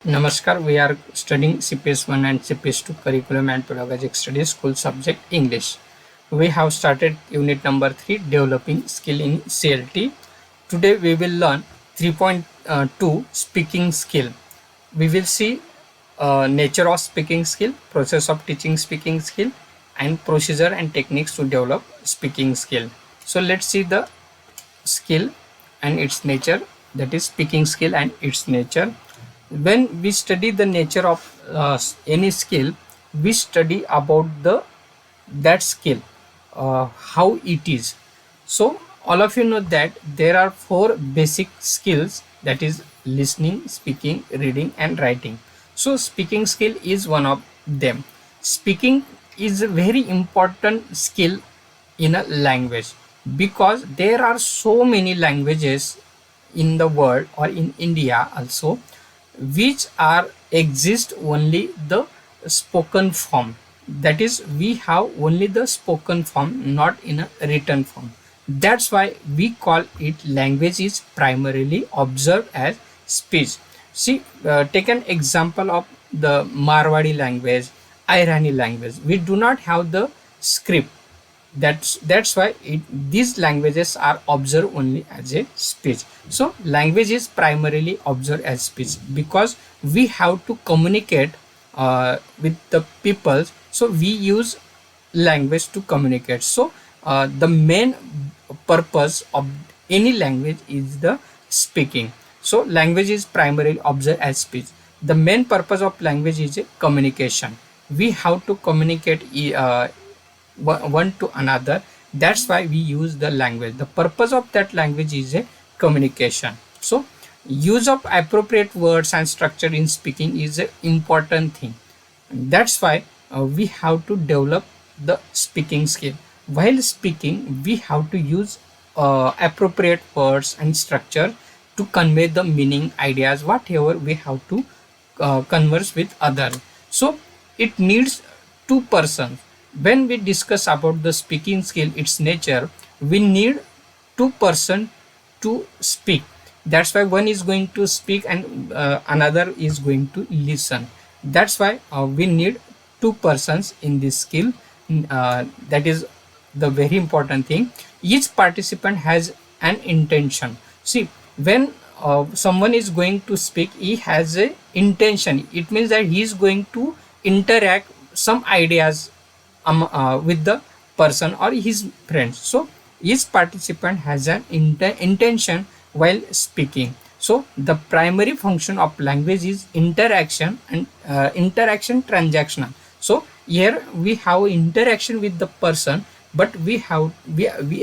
Namaskar, we are studying CPS 1 and CPS 2 Curriculum and Pedagogic Studies School Subject English. We have started unit number 3, Developing Skill in CLT. Today we will learn 3.2 Speaking Skill. We will see nature of speaking skill, process of teaching speaking skill, and procedure and techniques to develop speaking skill. So let's see the skill and its nature, that is speaking skill and its nature. When we study the nature of any skill, we study about the that skill, how it is. So all of you know that there are four basic skills, that is listening, speaking, reading and writing. So speaking skill is one of them. Speaking is a very important skill in a language, because there are so many languages in the world or in India also, which are exist only the spoken form. That is, we have only the spoken form, not in a written form. That's why we call it language is primarily observed as speech. See, take an example of the Marwadi language, Irani language. We do not have the script. That's why these languages are observed only as a speech. So language is primarily observed as speech, because we have to communicate with the people, so we use language to communicate. So the main purpose of any language is the speaking. So language is primarily observed as speech. The main purpose of language is a communication. We have to communicate one to another. That's why we use the language. The purpose of that language is a communication. So use of appropriate words and structure in speaking is an important thing. That's why we have to develop the speaking skill. While speaking, we have to use appropriate words and structure to convey the meaning, ideas, whatever we have to converse with others. So it needs two persons. When we discuss about the speaking skill, its nature, we need two person to speak. That's why one is going to speak and another is going to listen. That's why we need two persons in this skill. That is the very important thing. Each participant has an intention. See, when someone is going to speak, he has a intention. It means that he is going to interact some ideas with the person or his friends. So each participant has an intention while speaking. So the primary function of language is interaction and interaction transactional. So here we have interaction with the person, but we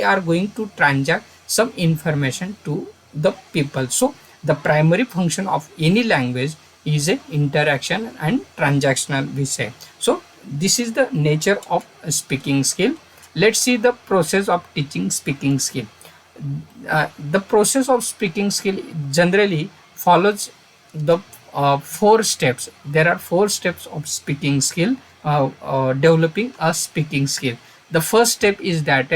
are going to transact some information to the people. So the primary function of any language is a interaction and transactional, we say. So this is the nature of a speaking skill. Let's see the process of teaching speaking skill. The process of speaking skill generally follows the four steps. There are four steps of speaking skill, developing a speaking skill. The first step is that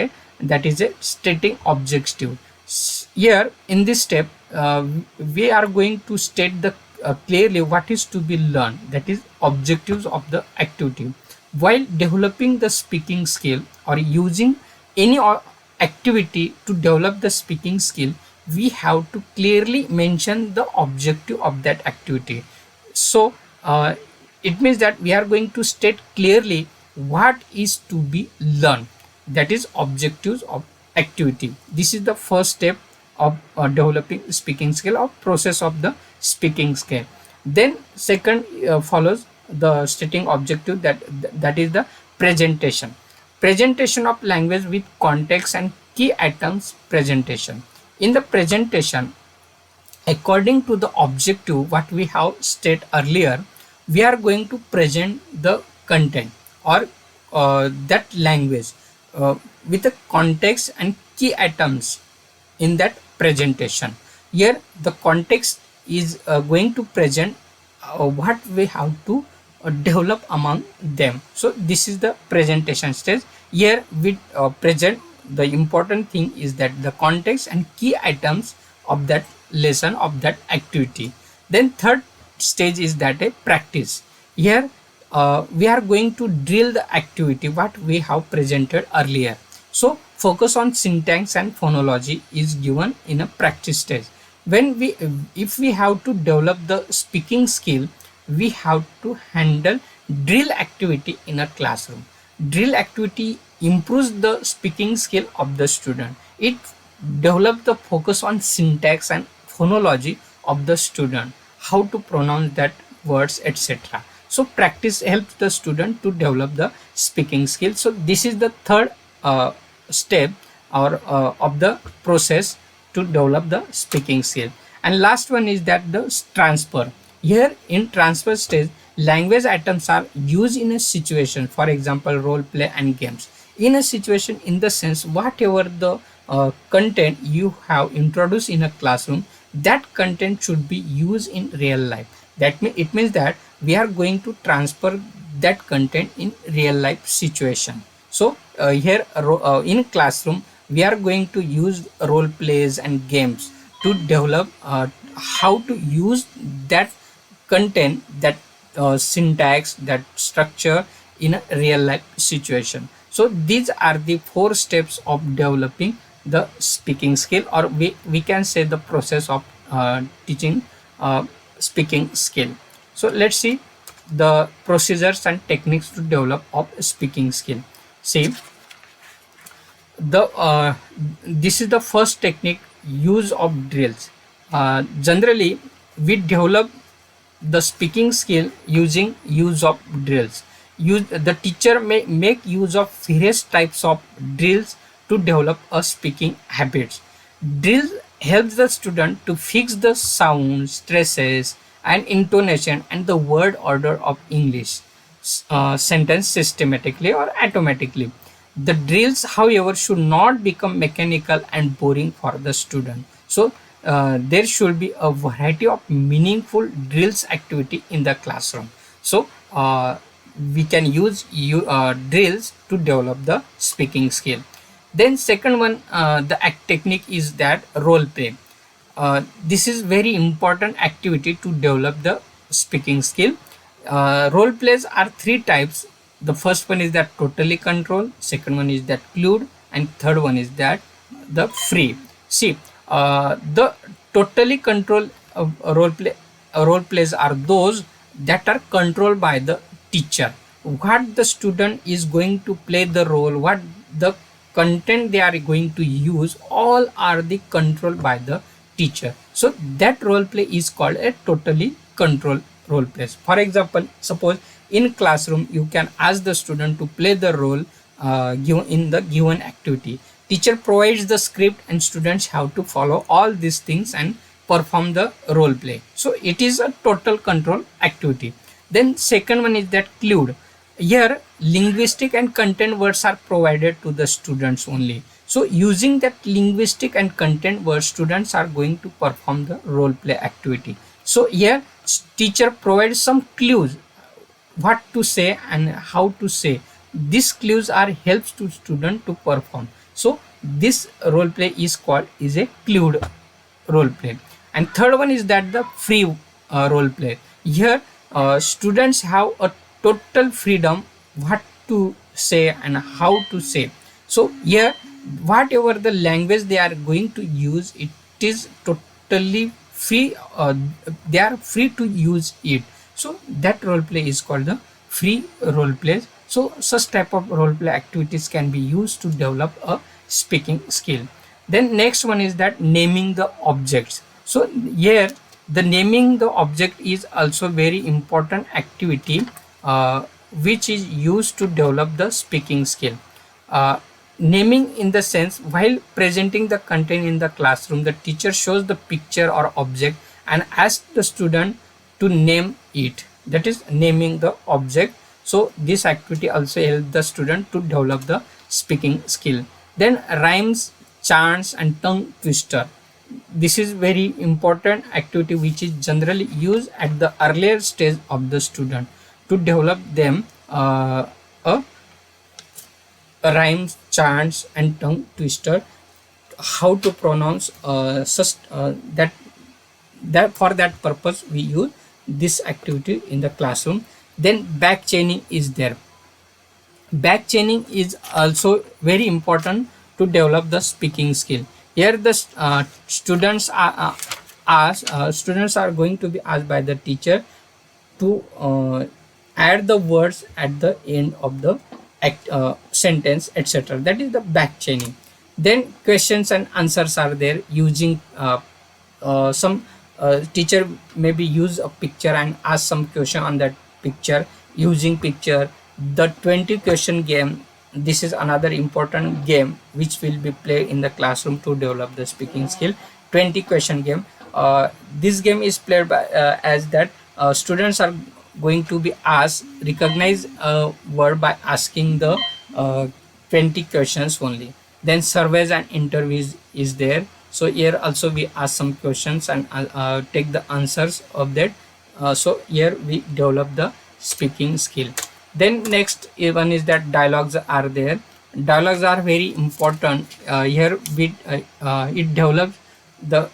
is a stating objective. Here in this step, we are going to state the clearly what is to be learned, that is objectives of the activity. While developing the speaking skill or using any activity to develop the speaking skill, we have to clearly mention the objective of that activity. So it means that we are going to state clearly what is to be learned, that is objectives of activity. This is the first step of developing speaking skill, or process of the speaking skill. Then second follows the stating objective, that is the presentation of language with context and key items presentation. In the presentation, according to the objective what we have stated earlier, we are going to present the content or that language with the context and key items in that presentation. Here the context is going to present what we have to develop among them. So this is the presentation stage. Here we present, the important thing is that the context and key items of that lesson, of that activity. Then third stage is that a practice. Here we are going to drill the activity what we have presented earlier. So focus on syntax and phonology is given in a practice stage. When we if we have to develop the speaking skill, we have to handle drill activity in a classroom. Drill activity improves the speaking skill of the student. It develops the focus on syntax and phonology of the student, how to pronounce that words, etc. So practice helps the student to develop the speaking skill. So this is the third step or of the process to develop the speaking skill. And last one is that the transfer. Here in transfer stage, language items are used in a situation, for example role play and games. In a situation, in the sense whatever the content you have introduced in a classroom, that content should be used in real life. That means it means that we are going to transfer that content in real life situation. So here in classroom we are going to use role plays and games to develop how to use that content, that syntax, that structure in a real life situation. So these are the four steps of developing the speaking skill, or we can say the process of teaching speaking skill. So let's see the procedures and techniques to develop of speaking skill. See, the this is the first technique, use of drills. Generally we develop the speaking skill using use of drills. The teacher may make use of various types of drills to develop a speaking habits. Drill helps the student to fix the sound, stresses, and intonation and the word order of English sentence systematically or automatically. The drills, however, should not become mechanical and boring for the student. So there should be a variety of meaningful drills activity in the classroom. So we can use drills to develop the speaking skill. Then second one, the technique is that role play. This is very important activity to develop the speaking skill. Role plays are three types. The first one is that totally control, second one is that clued, and third one is that the free. See, the totally control role plays are those that are controlled by the teacher. What the student is going to play the role, what the content they are going to use, all are the controlled by the teacher. So that role play is called a totally controlled role plays. For example, suppose in classroom you can ask the student to play the role given in the given activity. Teacher provides the script and students have to follow all these things and perform the role play. So it is a total control activity. Then second one is that clued. Here linguistic and content words are provided to the students only. So using that linguistic and content words, students are going to perform the role play activity. So here teacher provides some clues what to say and how to say. These clues are helps to student to perform. So this role play is called is a clued role play. And third one is that the free role play. Here students have a total freedom what to say and how to say. So here whatever the language they are going to use, it is totally free. They are free to use it. So that role play is called the free role play. So such type of role play activities can be used to develop a speaking skill. Then next one is that naming the objects. So here the naming the object is also very important activity which is used to develop the speaking skill. Naming in the sense, while presenting the content in the classroom, the teacher shows the picture or object and asks the student to name it. That is naming the object. So this activity also helps the student to develop the speaking skill. Then rhymes, chants, and tongue twister. This is very important activity which is generally used at the earlier stage of the student to develop them a rhymes, chants, and tongue twister, how to pronounce such that for that purpose we use this activity in the classroom. Then back chaining is there. Back chaining is also very important to develop the speaking skill. Here the students are going to be asked by the teacher to add the words at the end of the sentence, etc. That is the back chaining. Then questions and answers are there using some teacher maybe use a picture and ask some question on that picture. Using picture, the 20 question game, this is another important game which will be played in the classroom to develop the speaking skill. 20 question game. This game is played by as that students are going to be asked recognize a word by asking the uh, 20 questions only. Then surveys and interviews is there. So here also we ask some questions and take the answers of that. So here we develop the speaking skill. Then next one is that dialogues are there. Dialogues are very important. Here we it develops the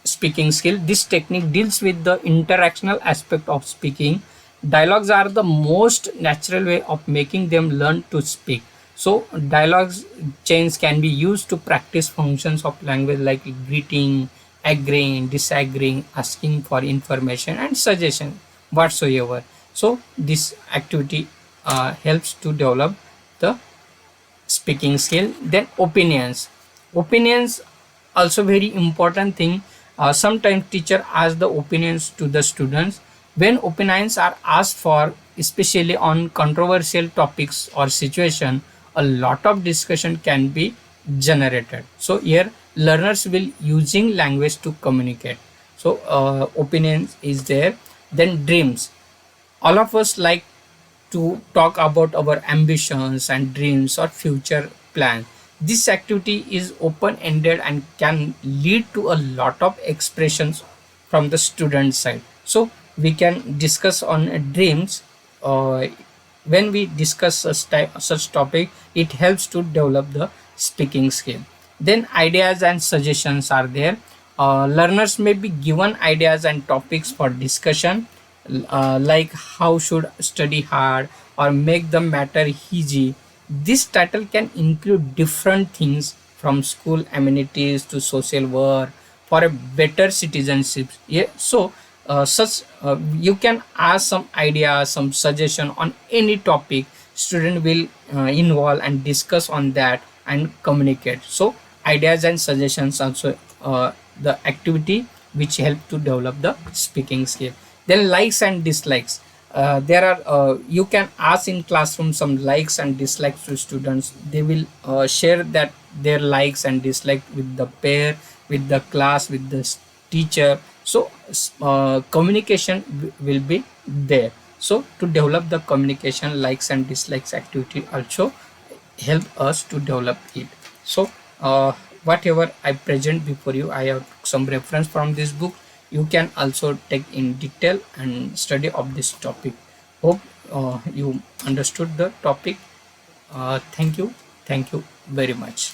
speaking skill. This technique deals with the interactional aspect of speaking. Dialogues are the most natural way of making them learn to speak. So dialogues chains can be used to practice functions of language like greeting, agreeing, disagreeing, asking for information and suggestion whatsoever. So this activity helps to develop the speaking skill. Then opinions also very important thing. Sometimes teacher ask the opinions to the students. When opinions are asked for, especially on controversial topics or situation, a lot of discussion can be generated. So here learners will using language to communicate. So opinions is there. Then dreams, all of us like to talk about our ambitions and dreams or future plans. This activity is open ended and can lead to a lot of expressions from the student side. So we can discuss on dreams. uh, when we discuss such topic, it helps to develop the speaking skill. Then ideas and suggestions are there. Learners may be given ideas and topics for discussion, like how should study hard or make the matter easy. This title can include different things from school amenities to social work for a better citizenship. Yeah, so such you can ask some idea, some suggestion on any topic. Student will involve and discuss on that and communicate. So ideas and suggestions also the activity which help to develop the speaking skill. Then likes and dislikes, there are you can ask in classroom some likes and dislikes to students. They will share that their likes and dislikes with the pair, with the class, with the teacher. So communication will be there. So to develop the communication, likes and dislikes activity also help us to develop it. So whatever I present before you, I have some reference from this book. You can also take in detail and study of this topic. Hope you understood the topic. Thank you very much.